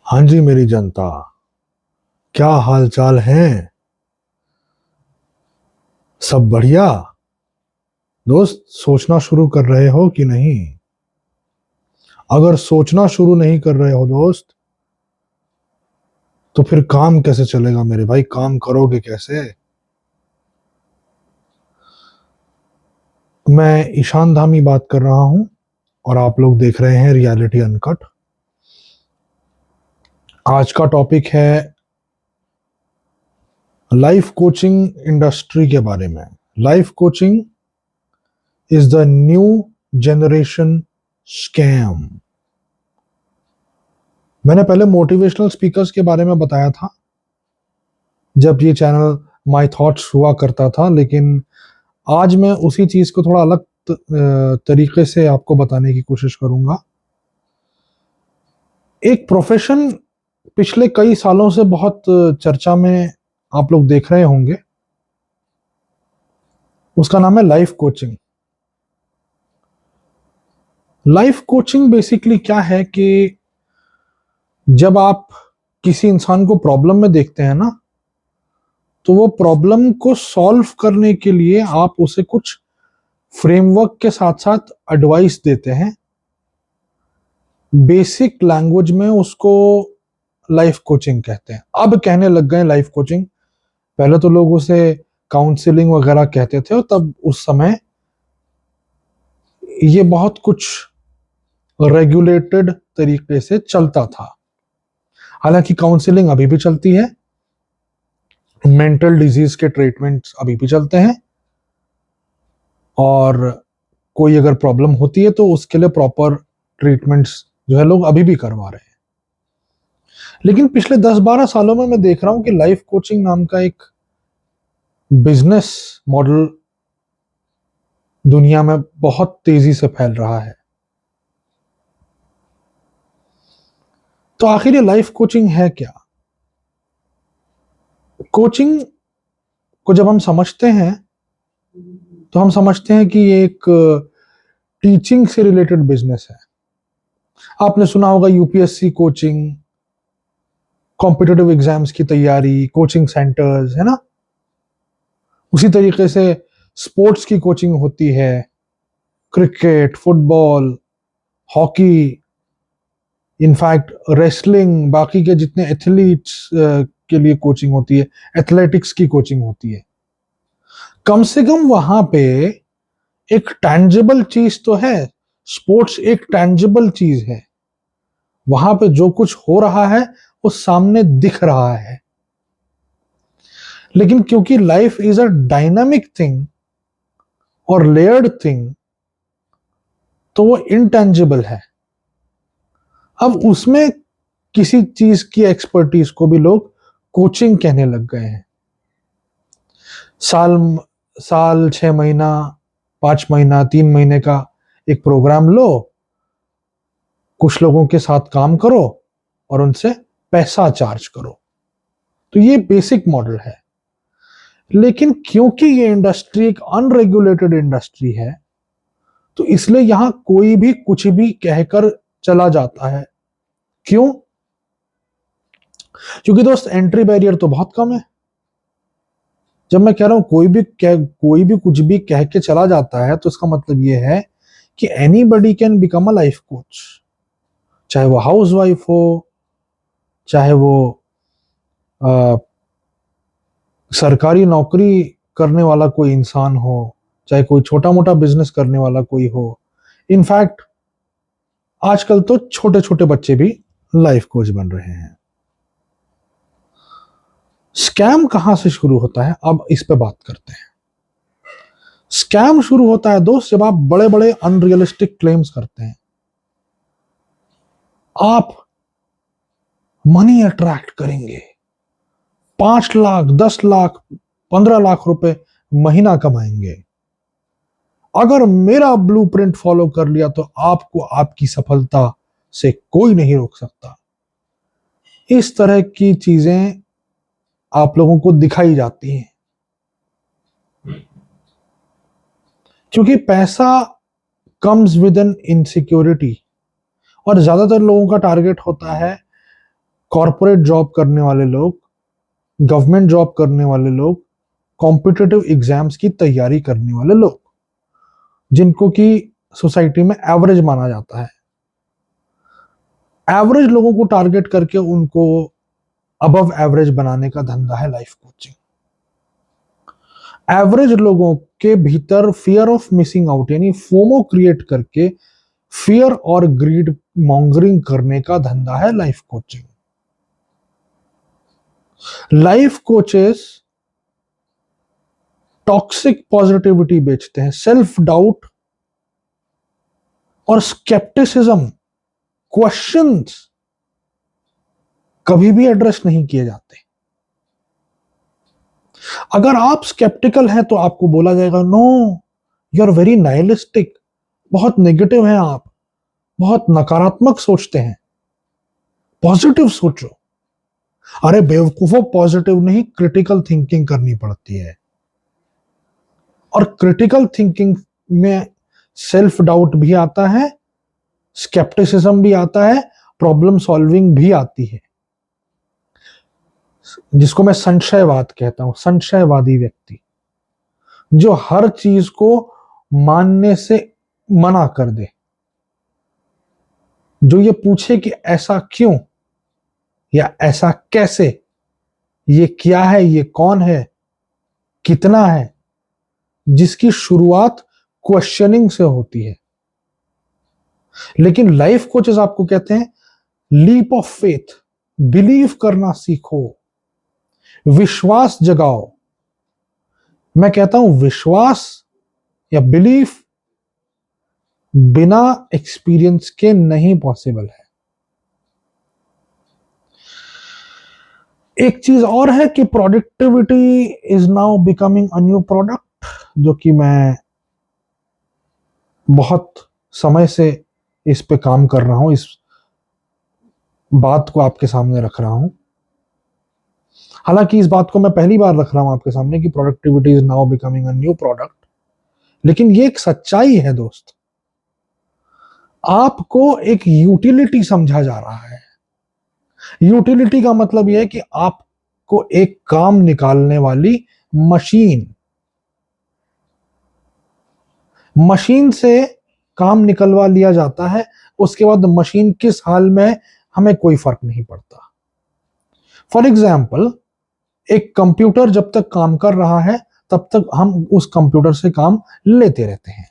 हाँ जी मेरी जनता, क्या हाल चाल है। सब बढ़िया। दोस्त, सोचना शुरू कर रहे हो कि नहीं? अगर सोचना शुरू नहीं कर रहे हो दोस्त, तो फिर काम कैसे चलेगा मेरे भाई? काम करोगे कैसे? मैं ईशान धामी बात कर रहा हूं और आप लोग देख रहे हैं रियलिटी अनकट। आज का टॉपिक है लाइफ कोचिंग इंडस्ट्री के बारे में। Life coaching is the new generation scam. मैंने पहले मोटिवेशनल स्पीकर्स के बारे में बताया था जब ये चैनल माय थॉट्स हुआ करता था, लेकिन आज मैं उसी चीज को थोड़ा अलग तरीके से आपको बताने की कोशिश करूंगा। एक प्रोफेशन पिछले कई सालों से बहुत चर्चा में आप लोग देख रहे होंगे, उसका नाम है life coaching. Life coaching basically क्या है कि जब आप किसी इंसान को प्रॉब्लम में देखते हैं ना, तो वो प्रॉब्लम को सॉल्व करने के लिए आप उसे कुछ फ्रेमवर्क के साथ साथ एडवाइस देते हैं। बेसिक लैंग्वेज में उसको लाइफ कोचिंग कहते हैं। अब कहने लग गए लाइफ कोचिंग। पहले तो लोग उसे काउंसलिंग वगैरह कहते थे, और तब उस समय ये बहुत कुछ रेगुलेटेड तरीके से चलता था। हालांकि काउंसलिंग अभी भी चलती है, मेंटल डिजीज के ट्रीटमेंट्स अभी भी चलते हैं, और कोई अगर प्रॉब्लम होती है तो उसके लिए प्रॉपर ट्रीटमेंट्स जो है लोग अभी भी करवा रहे हैं। लेकिन पिछले 10-12 सालों में मैं देख रहा हूं कि लाइफ कोचिंग नाम का एक बिजनेस मॉडल दुनिया में बहुत तेजी से फैल रहा है। तो आखिर ये लाइफ कोचिंग है क्या? कोचिंग को जब हम समझते हैं तो हम समझते हैं कि ये एक टीचिंग से रिलेटेड बिजनेस है। आपने सुना होगा यूपीएससी कोचिंग, कॉम्पिटिटिव एग्जाम्स की तैयारी, कोचिंग सेंटर्स, है ना। उसी तरीके से स्पोर्ट्स की कोचिंग होती है, cricket, football, hockey, in fact wrestling, बाकी के जितने एथलीट्स के लिए कोचिंग होती है, एथलेटिक्स की कोचिंग होती है। कम से कम वहां पे एक टैंजिबल चीज तो है। स्पोर्ट्स एक टैंजिबल चीज है। वहां पे जो कुछ हो रहा है वो सामने दिख रहा है। लेकिन क्योंकि life is a dynamic thing और लेयर्ड थिंग, तो वो इनटेंजिबल है। अब उसमें किसी चीज की एक्सपर्टीज को भी लोग कोचिंग कहने लग गए हैं। साल साल 6 महीना, 5 महीना, 3 महीने का एक प्रोग्राम लो, कुछ लोगों के साथ काम करो और उनसे पैसा चार्ज करो। तो ये बेसिक मॉडल है। लेकिन क्योंकि ये इंडस्ट्री एक अनरेगुलेटेड इंडस्ट्री है, तो इसलिए यहां कोई भी कुछ भी कहकर चला जाता है। क्यों? क्योंकि दोस्त, एंट्री बैरियर तो बहुत कम है। जब मैं कह रहा हूं कोई भी कुछ भी कह के चला जाता है, तो इसका मतलब यह है कि anybody can become a life coach. चाहे वो हाउस वाइफ हो, चाहे वो आ, सरकारी नौकरी करने वाला कोई इंसान हो, चाहे कोई छोटा मोटा बिजनेस करने वाला कोई हो। इनफैक्ट आजकल तो छोटे छोटे बच्चे भी लाइफ कोच बन रहे हैं। स्कैम कहां से शुरू होता है, अब इस पे बात करते हैं। स्कैम शुरू होता है दोस्त जब आप बड़े बड़े अनरियलिस्टिक क्लेम्स करते हैं। आप मनी अट्रैक्ट करेंगे, 5 लाख, 10 लाख, 15 लाख रुपए महीना कमाएंगे। अगर मेरा ब्लूप्रिंट फॉलो कर लिया तो आपको आपकी सफलता से कोई नहीं रोक सकता। इस तरह की चीजें आप लोगों को दिखाई जाती हैं, क्योंकि पैसा कम्स विद एन इनसिक्योरिटी। और ज्यादातर लोगों का टारगेट होता है कॉरपोरेट जॉब करने वाले लोग, गवर्नमेंट जॉब करने वाले लोग, कॉम्पिटिटिव एग्जाम्स की तैयारी करने वाले लोग, जिनको कि सोसाइटी में एवरेज माना जाता है, एवरेज लोगों को टारगेट करके उनको अबव एवरेज बनाने का धंधा है लाइफ कोचिंग। एवरेज लोगों के भीतर फियर ऑफ मिसिंग आउट यानी फोमो क्रिएट करके फियर और ग्रीड मॉन्गरिंग करने का धंधा है life coaching. Life coaches toxic positivity बेचते हैं, सेल्फ डाउट और स्केप्टिसिज्म, क्वेश्चंस कभी भी एड्रेस नहीं किए जाते। अगर आप स्केप्टिकल हैं तो आपको बोला जाएगा no you are very nihilistic, बहुत नेगेटिव हैं आप, बहुत नकारात्मक सोचते हैं, पॉजिटिव सोचो। अरे बेवकूफों, पॉजिटिव नहीं क्रिटिकल थिंकिंग करनी पड़ती है, और क्रिटिकल थिंकिंग में सेल्फ डाउट भी आता है, स्केप्टिसिज्म भी आता है, प्रॉब्लम सॉल्विंग भी आती है, जिसको मैं संशयवाद कहता हूं। संशयवादी व्यक्ति जो हर चीज को मानने से मना कर दे, जो ये पूछे कि ऐसा क्यों या ऐसा कैसे, ये क्या है, ये कौन है, कितना है, जिसकी शुरुआत क्वेश्चनिंग से होती है। लेकिन लाइफ कोचेस आपको कहते हैं लीप ऑफ फेथ, बिलीव करना सीखो, विश्वास जगाओ। मैं कहता हूं विश्वास या बिलीफ बिना एक्सपीरियंस के नहीं पॉसिबल है। एक चीज और है कि productivity is now becoming a new product, जो कि मैं बहुत समय से इस पे काम कर रहा हूं, इस बात को आपके सामने रख रहा हूं। हालांकि इस बात को मैं पहली बार रख रहा हूं आपके सामने कि productivity is now becoming a new product, लेकिन ये एक सच्चाई है दोस्त। आपको एक यूटिलिटी समझा जा रहा है। यूटिलिटी का मतलब यह है कि आपको एक काम निकालने वाली मशीन, मशीन से काम निकलवा लिया जाता है, उसके बाद मशीन किस हाल में है हमें कोई फर्क नहीं पड़ता। फॉर एग्जाम्पल, एक कंप्यूटर जब तक काम कर रहा है तब तक हम उस कंप्यूटर से काम लेते रहते हैं,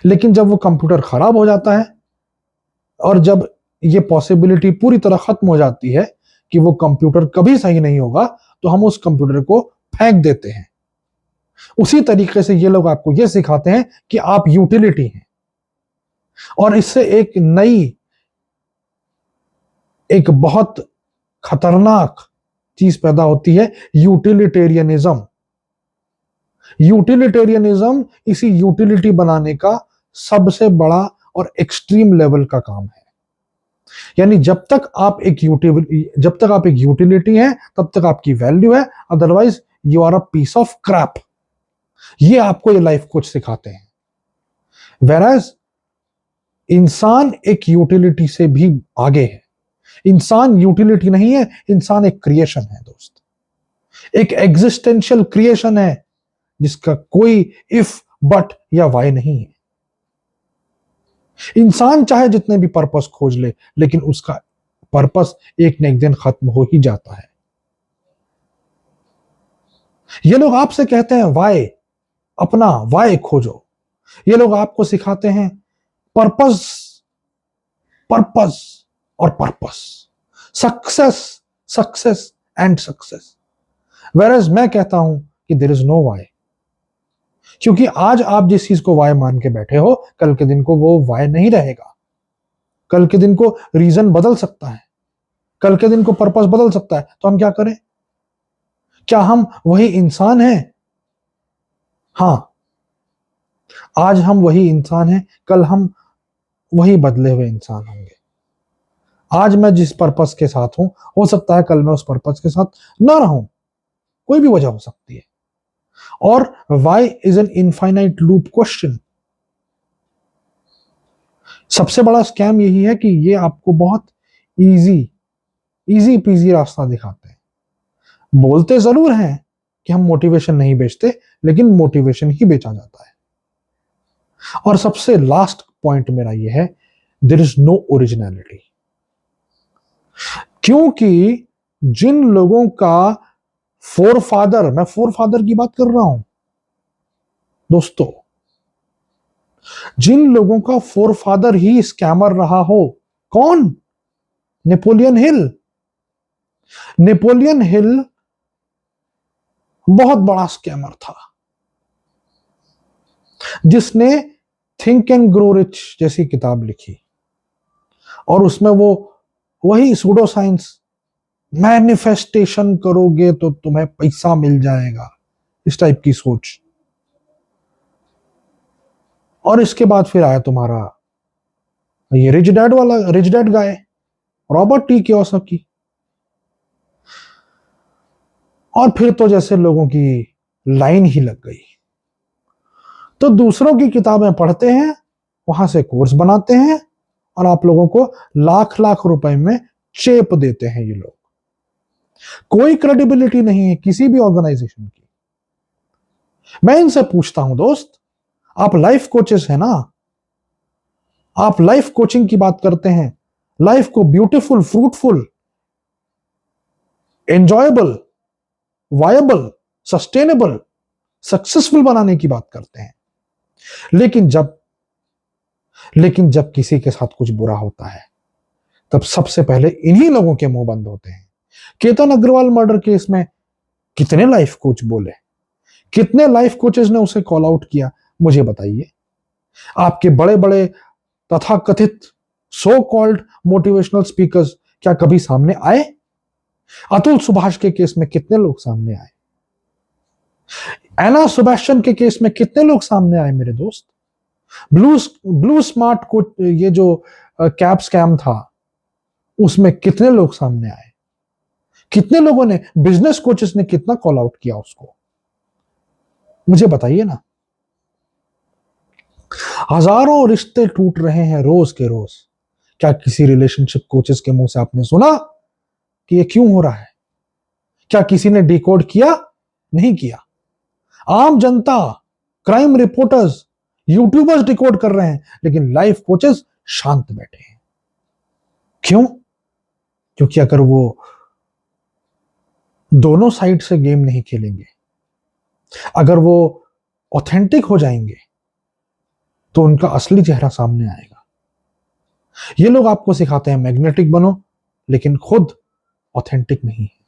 लेकिन जब वो कंप्यूटर खराब हो जाता है और जब ये पॉसिबिलिटी पूरी तरह खत्म हो जाती है कि वो कंप्यूटर कभी सही नहीं होगा, तो हम उस कंप्यूटर को फेंक देते हैं। उसी तरीके से ये लोग आपको ये सिखाते हैं कि आप यूटिलिटी हैं, और इससे एक बहुत खतरनाक चीज पैदा होती है, यूटिलिटेरियनिज्म। यूटिलिटेरियनिज्म इसी यूटिलिटी बनाने का सबसे बड़ा और एक्सट्रीम लेवल का काम है। यानी जब तक आप एक यूटिलिटी हैं तब तक आपकी वैल्यू है, otherwise you are a piece of crap. ये आपको ये लाइफ कोच सिखाते हैं। वेराज इंसान एक यूटिलिटी से भी आगे है। इंसान यूटिलिटी नहीं है, इंसान एक क्रिएशन है दोस्त, एक एग्जिस्टेंशियल क्रिएशन है जिसका कोई इफ बट या वाई नहीं है। इंसान चाहे जितने भी पर्पस खोज ले, लेकिन उसका पर्पस एक न एक दिन खत्म हो ही जाता है। ये लोग आपसे कहते हैं वाई, अपना वाई खोजो। ये लोग आपको सिखाते हैं पर्पस, पर्पस और purpose, success, success and success. Whereas मैं कहता हूं कि देयर इज नो वाई, क्योंकि आज आप जिस चीज को वाई मान के बैठे हो, कल के दिन को वो वाई नहीं रहेगा। कल के दिन को रीजन बदल सकता है, कल के दिन को पर्पस बदल सकता है, तो हम क्या करें? क्या हम वही इंसान हैं? हां, आज हम वही इंसान हैं, कल हम वही बदले हुए इंसान होंगे। आज मैं जिस पर्पस के साथ हूं, हो सकता है कल मैं उस पर्पस के साथ ना रहूं, कोई भी वजह हो सकती है। और why is an infinite loop question. सबसे बड़ा स्कैम यही है कि ये आपको बहुत इजी इजी पीजी रास्ता दिखाते हैं। बोलते जरूर हैं कि हम मोटिवेशन नहीं बेचते, लेकिन मोटिवेशन ही बेचा जाता है। और सबसे लास्ट पॉइंट मेरा यह है, देयर इज नो ओरिजिनलिटी। क्योंकि जिन लोगों का फोरफादर, मैं फोरफादर की बात कर रहा हूं दोस्तों, जिन लोगों का फोरफादर ही स्कैमर रहा हो, कौन? Napoleon Hill. नेपोलियन हिल बहुत बड़ा स्कैमर था, जिसने थिंक एंड ग्रो रिच जैसी किताब लिखी, और उसमें वो वही सूडो साइंस, मैनिफेस्टेशन करोगे तो तुम्हें पैसा मिल जाएगा, इस टाइप की सोच। और इसके बाद फिर आया तुम्हारा ये रिच डैड वाला, रिच डैड गाय, रॉबर्ट टी कियोसाकी। और फिर तो जैसे लोगों की लाइन ही लग गई, तो दूसरों की किताबें पढ़ते हैं, वहां से कोर्स बनाते हैं, और आप लोगों को लाख लाख रुपए में चेप देते हैं ये लोग। कोई क्रेडिबिलिटी नहीं है किसी भी ऑर्गेनाइजेशन की। मैं इनसे पूछता हूं, दोस्त, आप लाइफ कोचेस हैं ना, आप लाइफ कोचिंग की बात करते हैं, लाइफ को beautiful, fruitful, enjoyable, viable, sustainable, successful बनाने की बात करते हैं। लेकिन जब किसी के साथ कुछ बुरा होता है, तब सबसे पहले इन्हीं लोगों के मुंह बंद होते हैं। केतन अग्रवाल मर्डर केस में कितने लाइफ कोच बोले, कितने लाइफ कोचेस ने उसे कॉल आउट किया, मुझे बताइए। आपके बड़े बड़े तथाकथित सो कॉल्ड मोटिवेशनल स्पीकर्स क्या कभी सामने आए? अतुल सुभाष के केस में कितने लोग सामने आए? एना सुबैस्टियन के केस में कितने लोग सामने आए मेरे दोस्त? ब्लू स्मार्ट को, ये जो कैब स्कैम था, उसमें कितने लोग सामने आए? कितने लोगों ने, बिजनेस कोचेस ने कितना कॉल आउट किया उसको, मुझे बताइए ना। हजारों रिश्ते टूट रहे हैं रोज के रोज। क्या किसी रिलेशनशिप कोचेस के मुंह से आपने सुना कि ये क्यों हो रहा है? क्या किसी ने डिकोड किया? नहीं किया। आम जनता, क्राइम रिपोर्टर्स, यूट्यूबर्स डिकोड कर रहे हैं, लेकिन लाइफ कोचेस शांत बैठे हैं। क्यों? क्योंकि अगर वो दोनों साइड से गेम नहीं खेलेंगे, अगर वो ऑथेंटिक हो जाएंगे, तो उनका असली चेहरा सामने आएगा। ये लोग आपको सिखाते हैं मैग्नेटिक बनो, लेकिन खुद ऑथेंटिक नहीं है,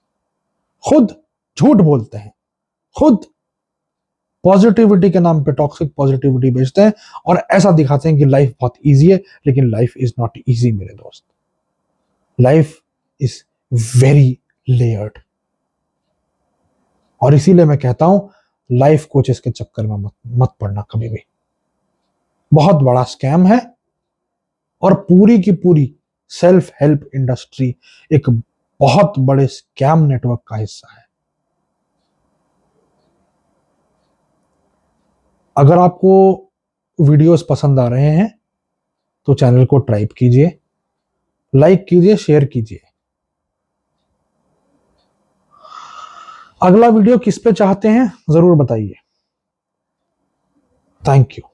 खुद झूठ बोलते हैं, खुद पॉजिटिविटी के नाम पे टॉक्सिक पॉजिटिविटी बेचते हैं, और ऐसा दिखाते हैं कि लाइफ बहुत इजी है, लेकिन लाइफ इज नॉट इजी मेरे दोस्त। Life is very layered. और इसीलिए मैं कहता हूं, लाइफ कोचेस के चक्कर में मत पड़ना कभी भी। बहुत बड़ा स्कैम है, और पूरी की पूरी सेल्फ हेल्प इंडस्ट्री एक बहुत बड़े स्कैम नेटवर्क का हिस्सा है। अगर आपको वीडियोस पसंद आ रहे हैं तो चैनल को टाइप कीजिए, लाइक कीजिए, शेयर कीजिए। अगला वीडियो किस पे चाहते हैं जरूर बताइए। Thank you.